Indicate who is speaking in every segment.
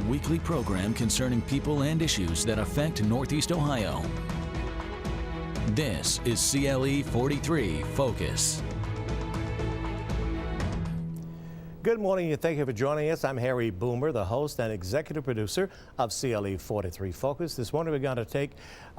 Speaker 1: weekly program concerning people and issues that affect Northeast Ohio. This is CLE 43 Focus.
Speaker 2: Good morning and thank you for joining us. I'm Harry Boomer, the host and executive producer of CLE 43 Focus. This morning we're going to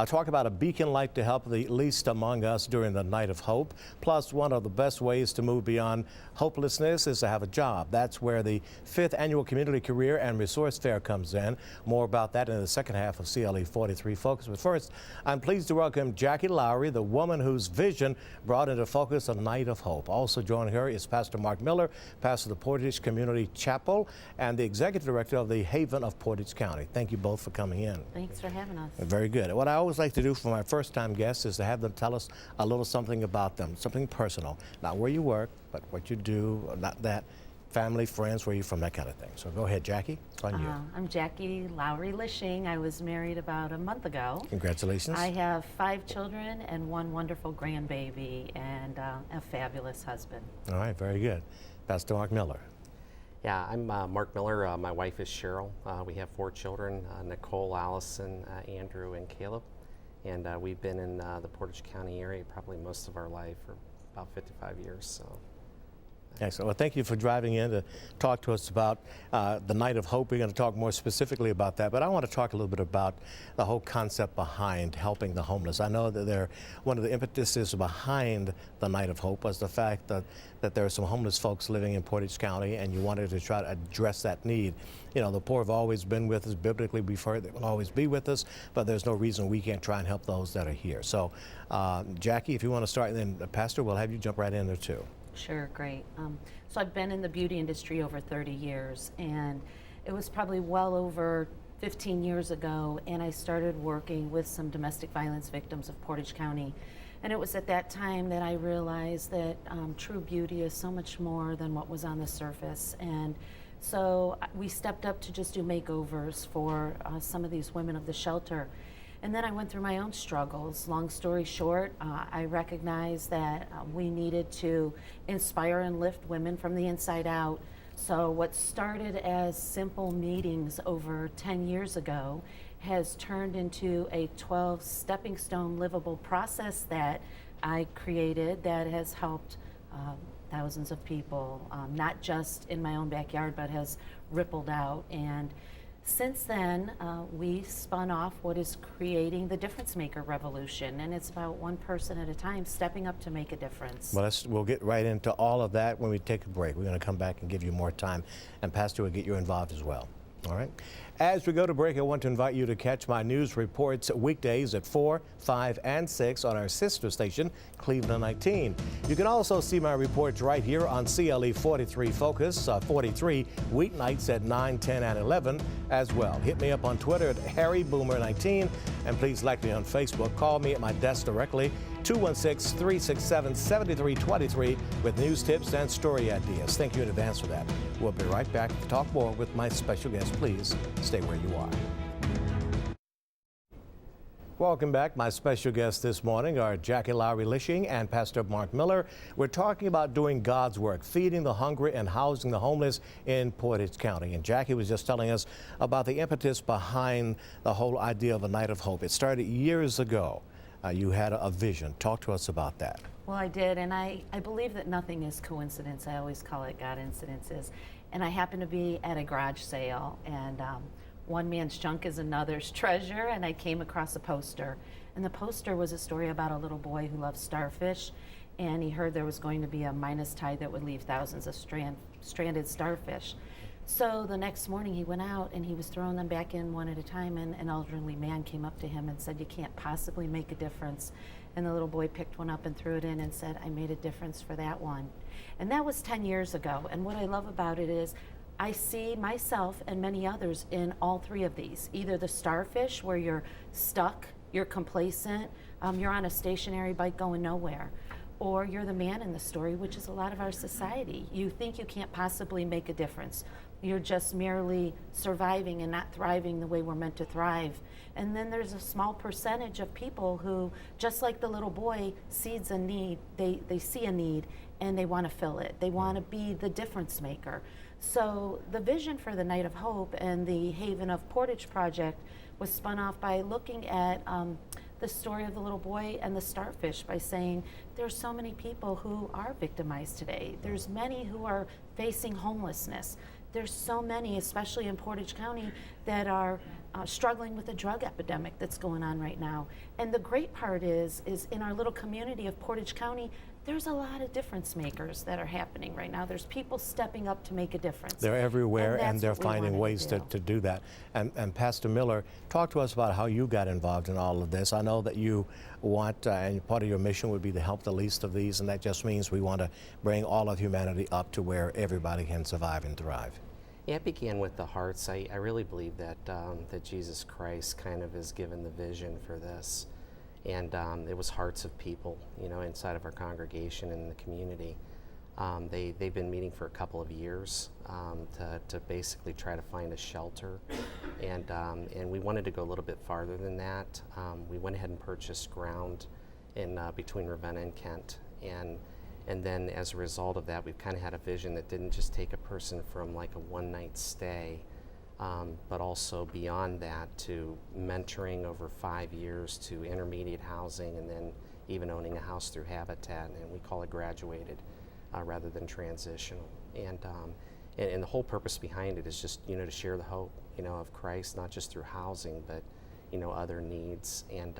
Speaker 2: talk about a beacon light to help the least among us during the night of hope. Plus, one of the best ways to move beyond hopelessness is to have a job. That's where the 5th Annual Community Career and Resource Fair comes in. More about that in the second half of CLE 43 Focus. But first, I'm pleased to welcome Jackie Lowry, the woman whose vision brought into focus a night of hope. Also joining her is Pastor Mark Miller, pastor of the Portage Community Chapel and the executive director of the Haven of Portage County. Thank you both for coming in.
Speaker 3: Thanks for having us.
Speaker 2: Very good. What I always like to do for my first-time guests is to have them tell us a little something about them, something personal. Not where you work, but what you do, not that, family, friends, where you're from, that kind of thing. So go ahead, Jackie. It's on you.
Speaker 3: I'm Jackie Lowry Lishing. I was married about a month ago.
Speaker 2: Congratulations.
Speaker 3: I have 5 children and 1 wonderful grandbaby and a fabulous husband.
Speaker 2: All right, very good. Pastor Mark Miller.
Speaker 4: Yeah, I'm Mark Miller. My wife is Cheryl. We have 4 children, Nicole, Allison, Andrew, and Caleb. And we've been in the Portage County area probably most of our life, for about 55 years. So.
Speaker 2: Excellent. Well, thank you for driving in to talk to us about the Night of Hope. We're going to talk more specifically about that, but I want to talk a little bit about the whole concept behind helping the homeless. I know that one of the impetuses behind the Night of Hope was the fact that there are some homeless folks living in Portage County, and you wanted to try to address that need. You know, the poor have always been with us. Biblically, we've heard they will always be with us, but there's no reason we can't try and help those that are here. So, Jackie, if you want to start, and then Pastor, we'll have you jump right in there too.
Speaker 3: Sure, great. So I've been in the beauty industry over 30 years, and it was probably well over 15 years ago, and I started working with some domestic violence victims of Portage County. And it was at that time that I realized that true beauty is so much more than what was on the surface. And so we stepped up to just do makeovers for some of these women of the shelter. And then I went through my own struggles. Long story short, I recognized that we needed to inspire and lift women from the inside out. So what started as simple meetings over 10 years ago has turned into a 12 stepping stone livable process that I created that has helped thousands of people, not just in my own backyard, but has rippled out. And since then, we spun off what is creating the Difference Maker Revolution, and it's about one person at a time stepping up to make a difference.
Speaker 2: Well, we'll get right into all of that when we take a break. We're going to come back and give you more time, and Pastor will get you involved as well. All right. As we go to break, I want to invite you to catch my news reports weekdays at 4, 5, and 6 on our sister station, Cleveland 19. You can also see my reports right here on CLE 43 Focus, 43 weeknights at 9, 10, and 11 as well. Hit me up on Twitter at HarryBoomer19, and please like me on Facebook. Call me at my desk directly, 216-367-7323 with news tips and story ideas. Thank you in advance for that. We'll be right back to talk more with my special guest. Please stay where you are. Welcome back. My special guests this morning are Jackie Lowry Lishing and Pastor Mark Miller. We're talking about doing God's work, feeding the hungry and housing the homeless in Portage County. And Jackie was just telling us about the impetus behind the whole idea of a Night of Hope. It started years ago. You had a vision. Talk to us about that.
Speaker 3: Well, I did, and I believe that nothing is coincidence. I always call it God incidences. And I happened to be at a garage sale, and one man's junk is another's treasure, and I came across a poster. And the poster was a story about a little boy who loved starfish, and he heard there was going to be a Midas tide that would leave thousands of stranded starfish. So the next morning he went out and he was throwing them back in one at a time, and an elderly man came up to him and said, "You can't possibly make a difference." And the little boy picked one up and threw it in and said, "I made a difference for that one." And that was 10 years ago. And what I love about it is I see myself and many others in all 3 of these. Either the starfish, where you're stuck, you're complacent, you're on a stationary bike going nowhere. Or you're the man in the story, which is a lot of our society. You think you can't possibly make a difference. You're just merely surviving and not thriving the way we're meant to thrive. And then there's a small percentage of people who, just like the little boy, sees a need, they see a need and they want to fill it. They want to be the difference maker. So the vision for the Night of Hope and the Haven of Portage project was spun off by looking at the story of the little boy and the starfish, by saying there's so many people who are victimized today. There's many who are facing homelessness. There's so many, especially in Portage County, that are struggling with the drug epidemic that's going on right now. And the great part is in our little community of Portage County, there's a lot of difference makers that are happening right now. There's people stepping up to make a difference.
Speaker 2: They're everywhere, and
Speaker 3: that's
Speaker 2: they're
Speaker 3: what we
Speaker 2: finding
Speaker 3: wanted
Speaker 2: ways to do that. And Pastor Miller, talk to us about how you got involved in all of this. I know that you want, and part of your mission would be to help the least of these, and that just means we want to bring all of humanity up to where everybody can survive and thrive.
Speaker 4: Yeah, it began with the hearts. I really believe that that Jesus Christ kind of has given the vision for this, and it was hearts of people, you know, inside of our congregation and the community. They've been meeting for a couple of years to basically try to find a shelter, and we wanted to go a little bit farther than that. We went ahead and purchased ground in between Ravenna and Kent, and then as a result of that, we've kind of had a vision that didn't just take a person from like a one-night stay, but also beyond that to mentoring over 5 years to intermediate housing, and then even owning a house through Habitat, and we call it graduated rather than transitional. And the whole purpose behind it is just, you know, to share the hope, you know, of Christ, not just through housing, but, you know, other needs, and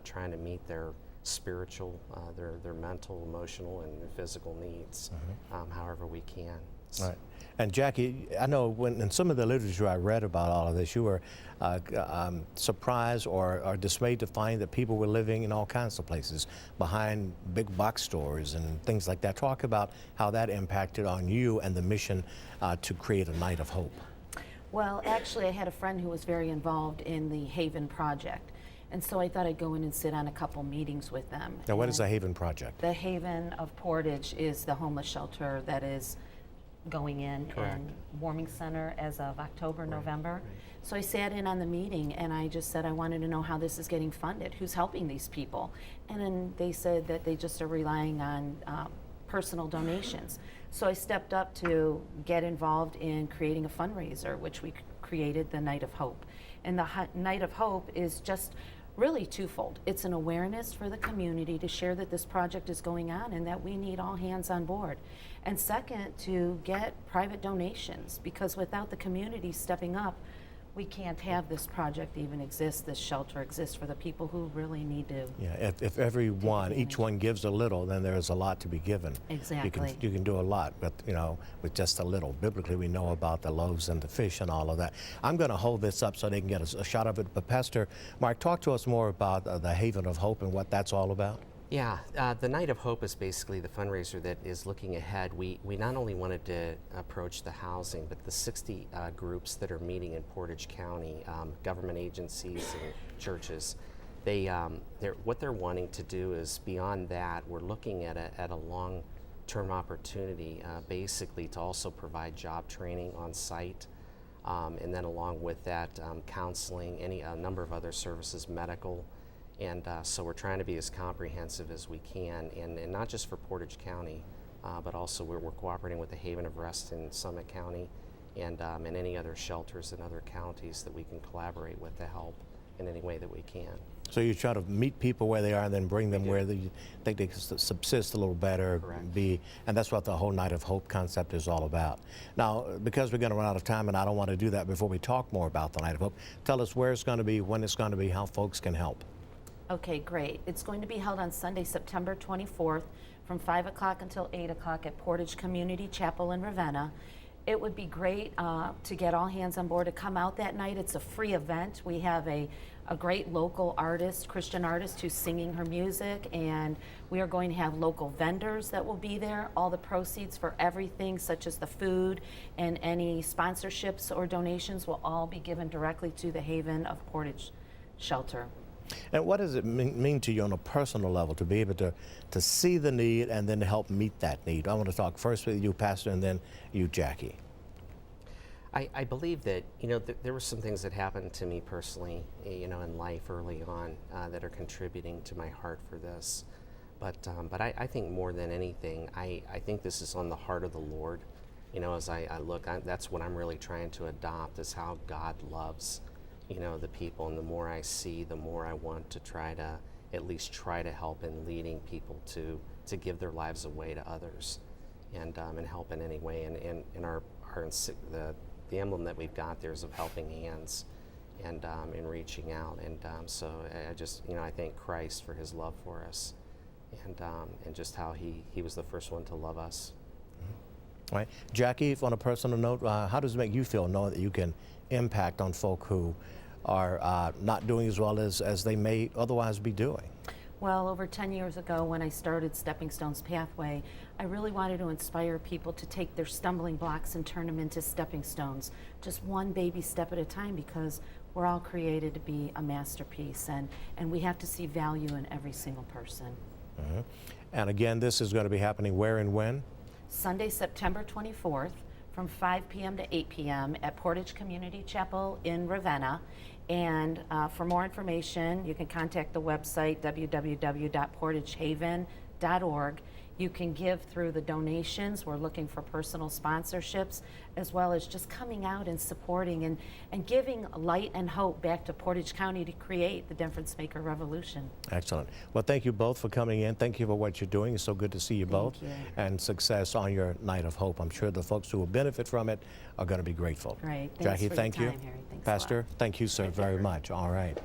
Speaker 4: trying to meet their spiritual, their mental, emotional, and physical needs, however we can.
Speaker 2: Right. And Jackie, I know when in some of the literature I read about all of this, you were surprised or dismayed to find that people were living in all kinds of places, behind big box stores and things like that. Talk about how that impacted on you and the mission to create a Night of Hope.
Speaker 3: Well, actually, I had a friend who was very involved in the Haven Project. And so I thought I'd go in and sit on a couple meetings with them.
Speaker 2: Now, what is the Haven Project?
Speaker 3: The Haven of Portage is the homeless shelter that is going in Warming Center as of October, November. So I sat in on the meeting, and I just said I wanted to know how this is getting funded, who's helping these people. And then they said that they just are relying on personal donations. So I stepped up to get involved in creating a fundraiser, which we created the Night of Hope. And the Night of Hope is just really twofold. It's an awareness for the community to share that this project is going on and that we need all hands on board. And second, to get private donations, because without the community stepping up, we can't have this project even exist, this shelter exist for the people who really need to.
Speaker 2: Yeah, if everyone, each one gives a little, then there's a lot to be given.
Speaker 3: Exactly.
Speaker 2: You can do a lot, but you know, with just a little. Biblically, we know about the loaves and the fish and all of that. I'm going to hold this up so they can get a shot of it. But Pastor Mark, talk to us more about the Haven of Hope and what that's all about.
Speaker 4: Yeah, the Night of Hope is basically the fundraiser that is looking ahead. We not only wanted to approach the housing, but the 60 groups that are meeting in Portage County, government agencies and churches. What they're wanting to do is beyond that. We're looking at a long-term opportunity, basically to also provide job training on site, and then along with that, counseling, a number of other services, medical. And so we're trying to be as comprehensive as we can, and not just for Portage County, but also we're cooperating with the Haven of Rest in Summit County, and any other shelters in other counties that we can collaborate with to help in any way that we can.
Speaker 2: So you try to meet people where they are and then bring them where they think they can subsist a little better.
Speaker 4: Correct.
Speaker 2: And that's what the whole Night of Hope concept is all about. Now, because we're going to run out of time, and I don't want to do that before we talk more about the Night of Hope, tell us where it's going to be, when it's going to be, how folks can help.
Speaker 3: Okay, great. It's going to be held on Sunday, September 24th from 5 o'clock until 8 o'clock at Portage Community Chapel in Ravenna. It would be great to get all hands on board to come out that night. It's a free event. We have a great local artist, Christian artist, who's singing her music, and we are going to have local vendors that will be there. All the proceeds for everything, such as the food and any sponsorships or donations, will all be given directly to the Haven of Portage Shelter.
Speaker 2: And what does it mean to you on a personal level to be able to see the need and then to help meet that need? I want to talk first with you, Pastor, and then you, Jackie.
Speaker 4: I believe that, you know, there were some things that happened to me personally, you know, in life early on that are contributing to my heart for this. But I think more than anything, I think this is on the heart of the Lord you know, as I look, that's what I'm really trying to adopt, is how God loves, you know, the people. And the more I see, the more I want to try to at least try to help in leading people to give their lives away to others, and help in any way. And the emblem that we've got there is of helping hands, and in reaching out. And so I just, you know, I thank Christ for his love for us, and just how he was the first one to love us.
Speaker 2: All right. Jackie, on a personal note, how does it make you feel knowing that you can impact on folk who are not doing as well as they may otherwise be doing?
Speaker 3: Well, over 10 years ago when I started Stepping Stones Pathway, I really wanted to inspire people to take their stumbling blocks and turn them into stepping stones, just one baby step at a time, because we're all created to be a masterpiece, and we have to see value in every single person.
Speaker 2: Mm-hmm. And again, this is going to be happening where and when?
Speaker 3: Sunday, September 24th, from 5 p.m. to 8 p.m. at Portage Community Chapel in Ravenna. And for more information, you can contact the website www.portagehaven.org. You can give through the donations. We're looking for personal sponsorships, as well as just coming out and supporting and giving light and hope back to Portage County to create the difference maker revolution.
Speaker 2: Excellent. Well, thank you both for coming in. Thank you for what you're doing. It's so good to see you both.
Speaker 3: Thank you.
Speaker 2: And success on your Night of Hope. I'm sure the folks who will benefit from it are going to be grateful.
Speaker 3: Right. Thanks
Speaker 2: Jackie,
Speaker 3: for
Speaker 2: thank
Speaker 3: your
Speaker 2: you.
Speaker 3: time, Harry. Thanks a lot.
Speaker 2: Pastor, thank you, sir, very much. All right.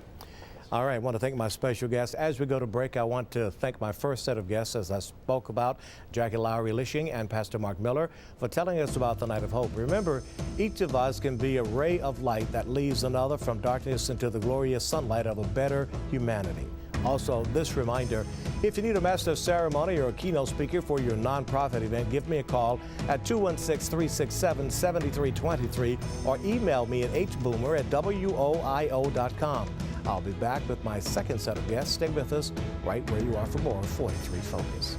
Speaker 2: All right, I want to thank my special guests. As we go to break, I want to thank my first set of guests, as I spoke about, Jackie Lowry-Lishing and Pastor Mark Miller, for telling us about the Night of Hope. Remember, each of us can be a ray of light that leads another from darkness into the glorious sunlight of a better humanity. Also, this reminder, if you need a master of ceremony or a keynote speaker for your nonprofit event, give me a call at 216-367-7323 or email me at hboomer@woio.com. I'll be back with my second set of guests. Stay with us right where you are for more 43 Focus.